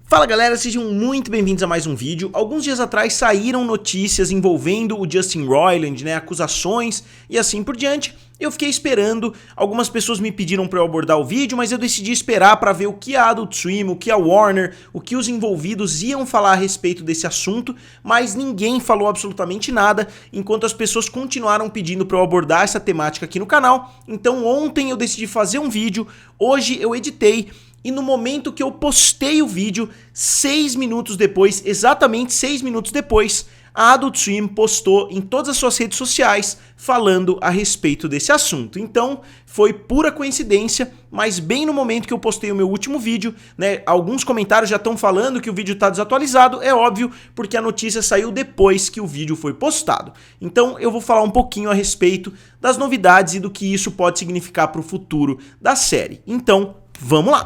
Fala galera, sejam muito bem-vindos a mais um vídeo. Alguns dias atrás saíram notícias envolvendo o Justin Roiland, acusações e assim por diante. Eu fiquei esperando, algumas pessoas me pediram para eu abordar o vídeo, mas eu decidi esperar para ver o que a Adult Swim, o que a Warner, o que os envolvidos iam falar a respeito desse assunto, mas ninguém falou absolutamente nada, enquanto as pessoas continuaram pedindo para eu abordar essa temática aqui no canal. Então ontem eu decidi fazer um vídeo, hoje eu editei, e no momento que eu postei o vídeo, 6 minutos depois, exatamente 6 minutos depois, a Adult Swim postou em todas as suas redes sociais falando a respeito desse assunto. Então, foi pura coincidência, mas bem no momento que eu postei o meu último vídeo, alguns comentários já estão falando que o vídeo está desatualizado, é óbvio, porque a notícia saiu depois que o vídeo foi postado. Então, eu vou falar um pouquinho a respeito das novidades e do que isso pode significar para o futuro da série. Então, vamos lá!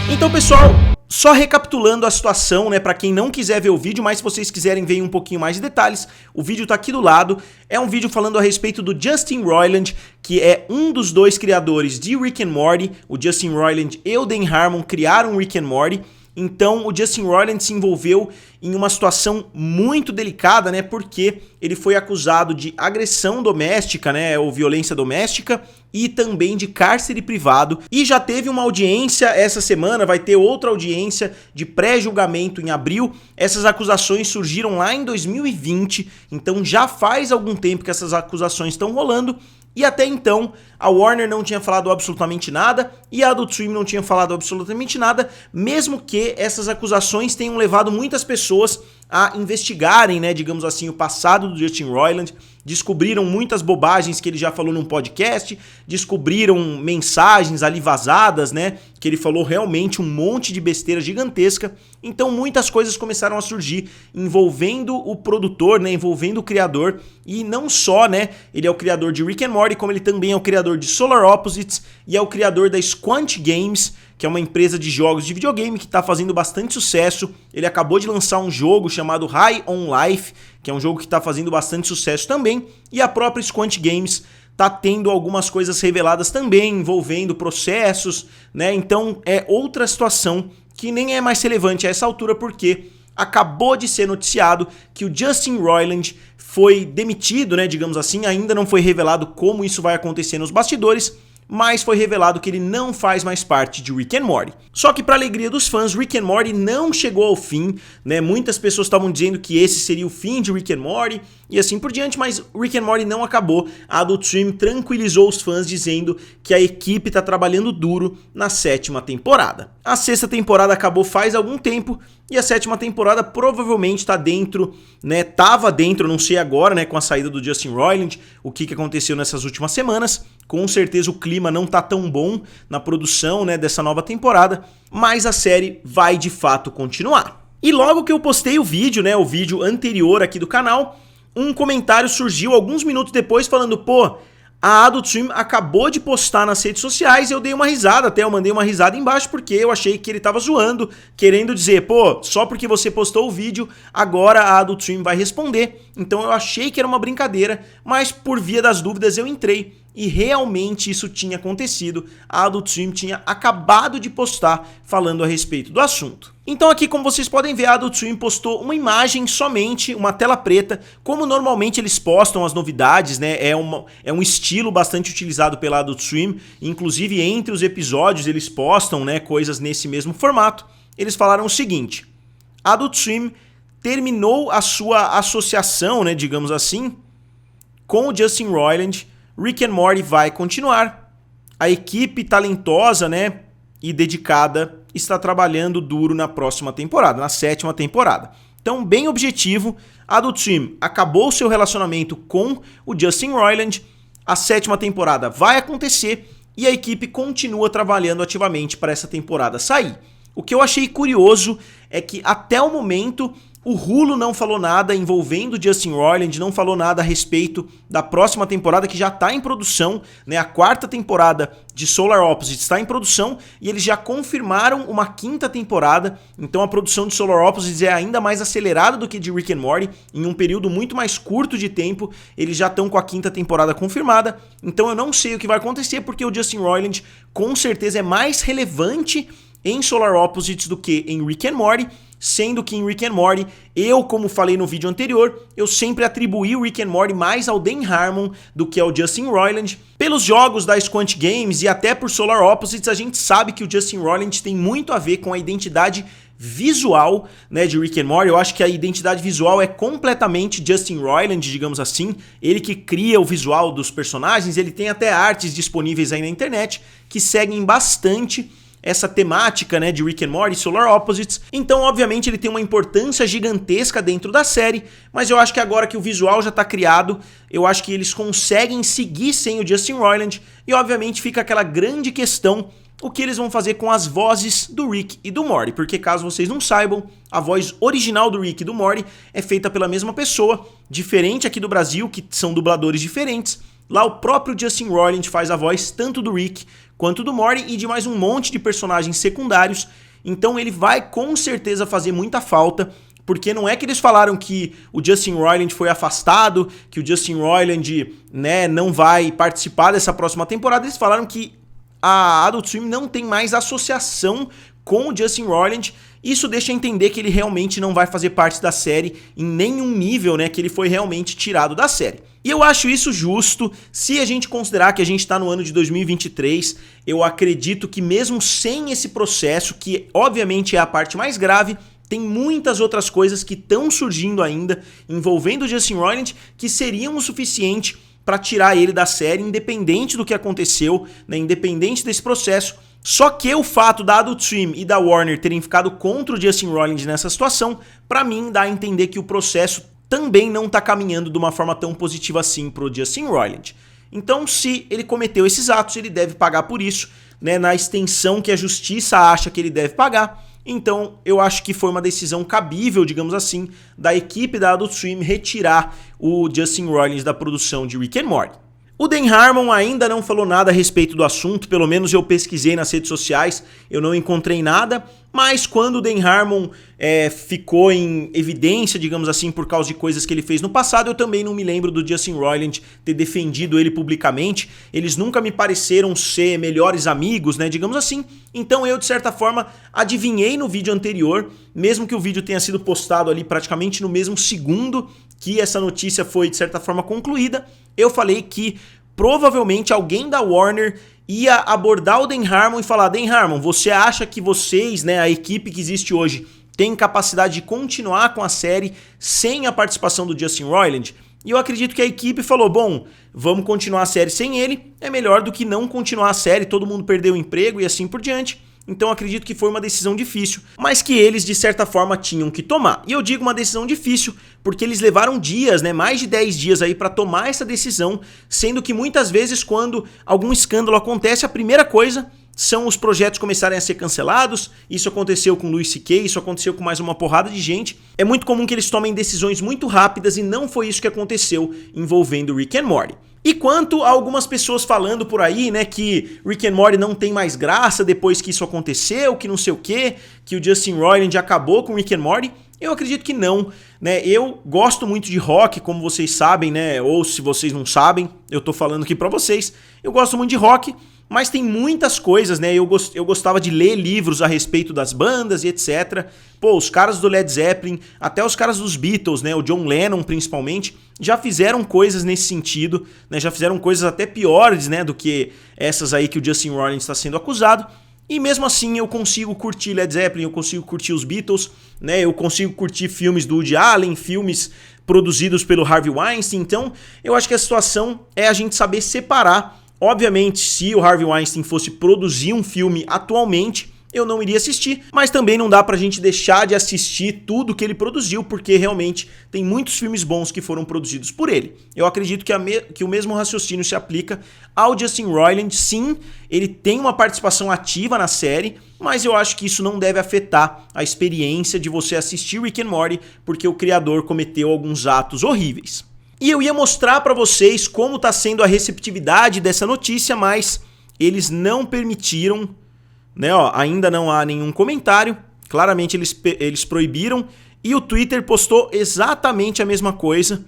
Então, pessoal, só recapitulando a situação, para quem não quiser ver o vídeo, mas se vocês quiserem ver um pouquinho mais de detalhes, o vídeo tá aqui do lado. É um vídeo falando a respeito do Justin Roiland, que é um dos dois criadores de Rick and Morty. O Justin Roiland e o Dan Harmon criaram Rick and Morty. Então o Justin Roiland se envolveu em uma situação muito delicada, porque ele foi acusado de agressão doméstica, ou violência doméstica, e também de cárcere privado. E já teve uma audiência essa semana, vai ter outra audiência de pré-julgamento em abril. Essas acusações surgiram lá em 2020, então já faz algum tempo que essas acusações estão rolando. E até então, a Warner não tinha falado absolutamente nada e a Adult Swim não tinha falado absolutamente nada, mesmo que essas acusações tenham levado muitas pessoas a investigarem, digamos assim, o passado do Justin Roiland. Descobriram muitas bobagens que ele já falou num podcast, descobriram mensagens ali vazadas, que ele falou realmente um monte de besteira gigantesca. Então muitas coisas começaram a surgir envolvendo o produtor, envolvendo o criador. E não só, ele é o criador de Rick and Morty, como ele também é o criador de Solar Opposites e é o criador da Squanch Games, que é uma empresa de jogos de videogame que está fazendo bastante sucesso. Ele acabou de lançar um jogo chamado High on Life, que é um jogo que está fazendo bastante sucesso também, e a própria Squanch Games está tendo algumas coisas reveladas também, envolvendo processos, Então é outra situação que nem é mais relevante a essa altura, porque acabou de ser noticiado que o Justin Roiland foi demitido, digamos assim, ainda não foi revelado como isso vai acontecer nos bastidores, mas foi revelado que ele não faz mais parte de Rick and Morty. Só que para alegria dos fãs, Rick and Morty não chegou ao fim, Muitas pessoas estavam dizendo que esse seria o fim de Rick and Morty e assim por diante, mas Rick and Morty não acabou. A Adult Swim tranquilizou os fãs dizendo que a equipe está trabalhando duro na 7ª temporada. A 6ª temporada acabou faz algum tempo e a 7ª temporada provavelmente está dentro, tava dentro, não sei agora, com a saída do Justin Roiland, o que aconteceu nessas últimas semanas. Com certeza o clima não tá tão bom na produção, dessa nova temporada, mas a série vai de fato continuar. E logo que eu postei o vídeo, o vídeo anterior aqui do canal, um comentário surgiu alguns minutos depois falando, pô, a Adult Swim acabou de postar nas redes sociais e eu dei uma risada, até eu mandei uma risada embaixo porque eu achei que ele tava zoando, querendo dizer, pô, só porque você postou o vídeo, agora a Adult Swim vai responder. Então eu achei que era uma brincadeira, mas por via das dúvidas eu entrei e realmente isso tinha acontecido. A Adult Swim tinha acabado de postar falando a respeito do assunto. Então aqui, como vocês podem ver, a Adult Swim postou uma imagem somente, uma tela preta, como normalmente eles postam as novidades, é um estilo bastante utilizado pela Adult Swim, inclusive entre os episódios eles postam, coisas nesse mesmo formato. Eles falaram o seguinte: a Adult Swim terminou a sua associação, digamos assim, com o Justin Roiland. Rick and Morty vai continuar. A equipe talentosa, e dedicada está trabalhando duro na próxima temporada, na 7ª temporada. Então, bem objetivo, a Adult Swim acabou seu relacionamento com o Justin Roiland, a 7ª temporada vai acontecer e a equipe continua trabalhando ativamente para essa temporada sair. O que eu achei curioso é que até o momento O Hulu não falou nada envolvendo Justin Roiland, não falou nada a respeito da próxima temporada que já está em produção, né? A 4ª temporada de Solar Opposites está em produção e eles já confirmaram uma 5ª temporada, então a produção de Solar Opposites é ainda mais acelerada do que de Rick and Morty, em um período muito mais curto de tempo, eles já estão com a 5ª temporada confirmada, então eu não sei o que vai acontecer porque o Justin Roiland com certeza é mais relevante em Solar Opposites do que em Rick and Morty, sendo que em Rick and Morty, eu, como falei no vídeo anterior, eu sempre atribuí o Rick and Morty mais ao Dan Harmon do que ao Justin Roiland. Pelos jogos da Squant Games e até por Solar Opposites, a gente sabe que o Justin Roiland tem muito a ver com a identidade visual, né, de Rick and Morty. Eu acho que a identidade visual é completamente Justin Roiland, digamos assim. Ele que cria o visual dos personagens, ele tem até artes disponíveis aí na internet que seguem bastante essa temática, né, de Rick and Morty, Solar Opposites. Então, obviamente, ele tem uma importância gigantesca dentro da série, mas eu acho que agora que o visual já tá criado, eu acho que eles conseguem seguir sem o Justin Roiland, e obviamente fica aquela grande questão, o que eles vão fazer com as vozes do Rick e do Morty, porque caso vocês não saibam, a voz original do Rick e do Morty é feita pela mesma pessoa, diferente aqui do Brasil, que são dubladores diferentes. Lá o próprio Justin Roiland faz a voz tanto do Rick quanto do Morty e de mais um monte de personagens secundários, então ele vai com certeza fazer muita falta, porque não é que eles falaram que o Justin Roiland foi afastado, que o Justin Roiland, né, não vai participar dessa próxima temporada, eles falaram que a Adult Swim não tem mais associação com o Justin Roiland. Isso deixa entender que ele realmente não vai fazer parte da série em nenhum nível, né, que ele foi realmente tirado da série. E eu acho isso justo, se a gente considerar que a gente está no ano de 2023, eu acredito que mesmo sem esse processo, que obviamente é a parte mais grave, tem muitas outras coisas que estão surgindo ainda envolvendo o Justin Roiland que seriam o suficiente para tirar ele da série, independente do que aconteceu, né, independente desse processo. Só que o fato da Adult Swim e da Warner terem ficado contra o Justin Roiland nessa situação, para mim dá a entender que o processo também não está caminhando de uma forma tão positiva assim para o Justin Roiland. Então, se ele cometeu esses atos, ele deve pagar por isso, né, na extensão que a justiça acha que ele deve pagar. Então, eu acho que foi uma decisão cabível, digamos assim, da equipe da Adult Swim retirar o Justin Roiland da produção de Rick and Morty. O Dan Harmon ainda não falou nada a respeito do assunto, pelo menos eu pesquisei nas redes sociais, eu não encontrei nada, mas quando o Dan Harmon ficou em evidência, digamos assim, por causa de coisas que ele fez no passado, eu também não me lembro do Justin Roiland ter defendido ele publicamente, eles nunca me pareceram ser melhores amigos, né, digamos assim, então eu de certa forma adivinhei no vídeo anterior, mesmo que o vídeo tenha sido postado ali praticamente no mesmo segundo que essa notícia foi de certa forma concluída, eu falei que provavelmente alguém da Warner ia abordar o Dan Harmon e falar: Dan Harmon, você acha que vocês, né, a equipe que existe hoje, tem capacidade de continuar com a série sem a participação do Justin Roiland? E eu acredito que a equipe falou: bom, vamos continuar a série sem ele, é melhor do que não continuar a série, todo mundo perdeu o emprego e assim por diante. Então acredito que foi uma decisão difícil, mas que eles de certa forma tinham que tomar. E eu digo uma decisão difícil porque eles levaram dias, né, mais de 10 dias aí para tomar essa decisão, sendo que muitas vezes quando algum escândalo acontece, a primeira coisa são os projetos começarem a ser cancelados. Isso aconteceu com Louis C.K., isso aconteceu com mais uma porrada de gente. É muito comum que eles tomem decisões muito rápidas e não foi isso que aconteceu envolvendo Rick and Morty. E quanto a algumas pessoas falando por aí, né, que Rick and Morty não tem mais graça depois que isso aconteceu, que não sei o quê, que o Justin Roiland acabou com Rick and Morty, eu acredito que não, né? Eu gosto muito de rock, como vocês sabem, né, ou se vocês não sabem, eu tô falando aqui pra vocês, eu gosto muito de rock, mas tem muitas coisas, né, eu gostava de ler livros a respeito das bandas e etc. Pô, os caras do Led Zeppelin, até os caras dos Beatles, né, o John Lennon principalmente, já fizeram coisas nesse sentido, né, já fizeram coisas até piores, né, do que essas aí que o Justin Roiland está sendo acusado. E mesmo assim eu consigo curtir Led Zeppelin, eu consigo curtir os Beatles, né, eu consigo curtir filmes do Woody Allen, filmes produzidos pelo Harvey Weinstein. Então eu acho que a situação é a gente saber separar. Obviamente, se o Harvey Weinstein fosse produzir um filme atualmente, eu não iria assistir, mas também não dá pra gente deixar de assistir tudo que ele produziu, porque realmente tem muitos filmes bons que foram produzidos por ele. Eu acredito que o mesmo raciocínio se aplica ao Justin Roiland. Sim, ele tem uma participação ativa na série, mas eu acho que isso não deve afetar a experiência de você assistir Rick and Morty, porque o criador cometeu alguns atos horríveis. E eu ia mostrar pra vocês como tá sendo a receptividade dessa notícia, mas eles não permitiram, né, ó, ainda não há nenhum comentário, claramente eles proibiram, e o Twitter postou exatamente a mesma coisa,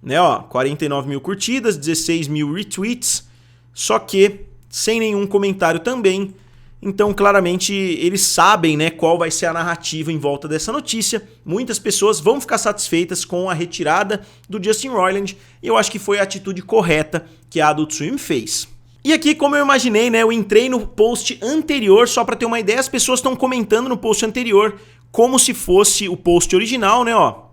né, ó, 49 mil curtidas, 16 mil retweets, só que sem nenhum comentário também. Então claramente eles sabem, né, qual vai ser a narrativa em volta dessa notícia. Muitas pessoas vão ficar satisfeitas com a retirada do Justin Roiland, e eu acho que foi a atitude correta que a Adult Swim fez. E aqui, como eu imaginei, né, eu entrei no post anterior, só para ter uma ideia, as pessoas estão comentando no post anterior como se fosse o post original, né, ó.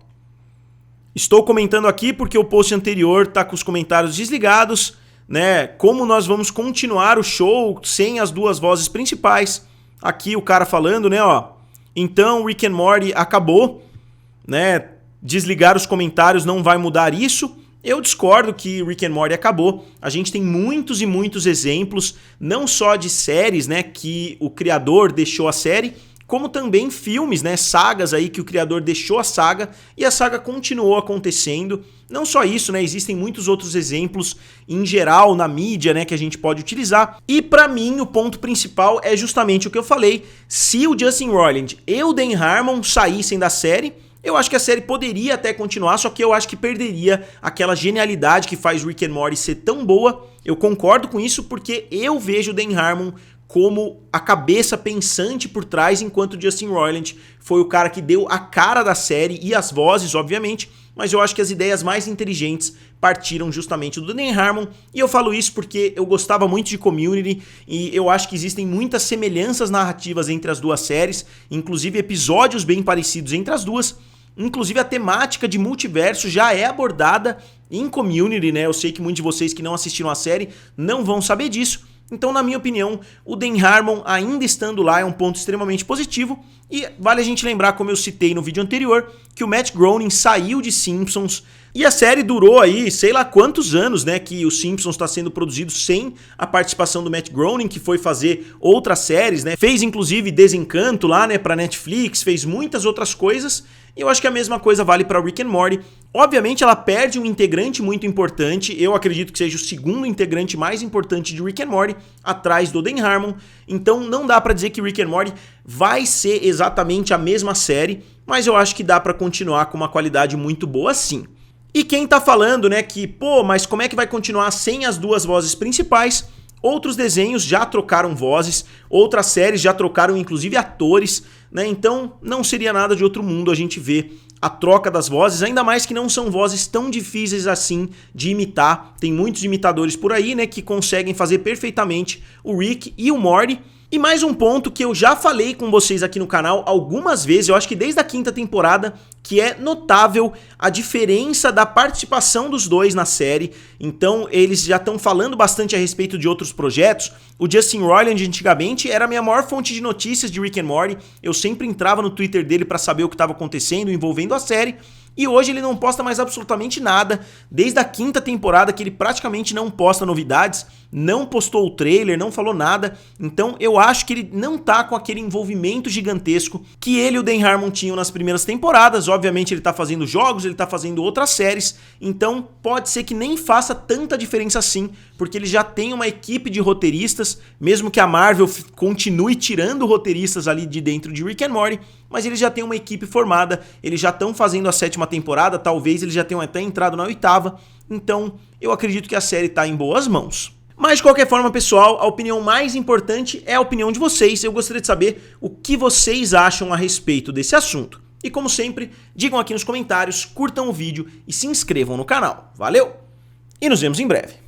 Estou comentando aqui porque o post anterior tá com os comentários desligados, né, como nós vamos continuar o show sem as duas vozes principais. Aqui o cara falando, né, ó. Então, Rick and Morty acabou, né, desligar os comentários não vai mudar isso. Eu discordo que Rick and Morty acabou. A gente tem muitos e muitos exemplos, não só de séries, né, que o criador deixou a série, como também filmes, né, sagas aí que o criador deixou a saga e a saga continuou acontecendo. Não só isso, né, existem muitos outros exemplos em geral na mídia, né, que a gente pode utilizar. E pra mim o ponto principal é justamente o que eu falei. Se o Justin Roiland e o Dan Harmon saíssem da série, eu acho que a série poderia até continuar, só que eu acho que perderia aquela genialidade que faz Rick and Morty ser tão boa. Eu concordo com isso porque eu vejo o Dan Harmon como a cabeça pensante por trás, enquanto o Justin Roiland foi o cara que deu a cara da série e as vozes, obviamente, mas eu acho que as ideias mais inteligentes partiram justamente do Dan Harmon, e eu falo isso porque eu gostava muito de Community, e eu acho que existem muitas semelhanças narrativas entre as duas séries, inclusive episódios bem parecidos entre as duas. Inclusive a temática de multiverso já é abordada em Community, né? Eu sei que muitos de vocês que não assistiram a série não vão saber disso. Então, na minha opinião, o Dan Harmon ainda estando lá é um ponto extremamente positivo. E vale a gente lembrar, como eu citei no vídeo anterior, que o Matt Groening saiu de Simpsons e a série durou aí, sei lá quantos anos, né, que o Simpsons está sendo produzido sem a participação do Matt Groening, que foi fazer outras séries, né? Fez inclusive Desencanto lá, né, para Netflix, fez muitas outras coisas. E eu acho que a mesma coisa vale para Rick and Morty. Obviamente ela perde um integrante muito importante, eu acredito que seja o segundo integrante mais importante de Rick and Morty, atrás do Dan Harmon. Então não dá para dizer que Rick and Morty vai ser exatamente a mesma série, mas eu acho que dá para continuar com uma qualidade muito boa sim. E quem tá falando, né, que, pô, mas como é que vai continuar sem as duas vozes principais? Outros desenhos já trocaram vozes, outras séries já trocaram inclusive atores, né? Então não seria nada de outro mundo a gente ver a troca das vozes, ainda mais que não são vozes tão difíceis assim de imitar. Tem muitos imitadores por aí, né, que conseguem fazer perfeitamente o Rick e o Morty. E mais um ponto que eu já falei com vocês aqui no canal algumas vezes, eu acho que desde a quinta temporada, que é notável a diferença da participação dos dois na série. Então eles já estão falando bastante a respeito de outros projetos. O Justin Roiland antigamente era a minha maior fonte de notícias de Rick and Morty. Eu sempre entrava no Twitter dele para saber o que estava acontecendo envolvendo a série. E hoje ele não posta mais absolutamente nada, desde a quinta temporada que ele praticamente não posta novidades, não postou o trailer, não falou nada. Então eu acho que ele não tá com aquele envolvimento gigantesco que ele e o Dan Harmon tinham nas primeiras temporadas. Obviamente ele tá fazendo jogos, ele tá fazendo outras séries, então pode ser que nem faça tanta diferença assim, porque ele já tem uma equipe de roteiristas, mesmo que a Marvel continue tirando roteiristas ali de dentro de Rick and Morty, mas eles já têm uma equipe formada, eles já estão fazendo a sétima temporada, talvez eles já tenham até entrado na oitava, então eu acredito que a série tá em boas mãos. Mas de qualquer forma, pessoal, a opinião mais importante é a opinião de vocês. Eu gostaria de saber o que vocês acham a respeito desse assunto. E como sempre, digam aqui nos comentários, curtam o vídeo e se inscrevam no canal. Valeu! E nos vemos em breve.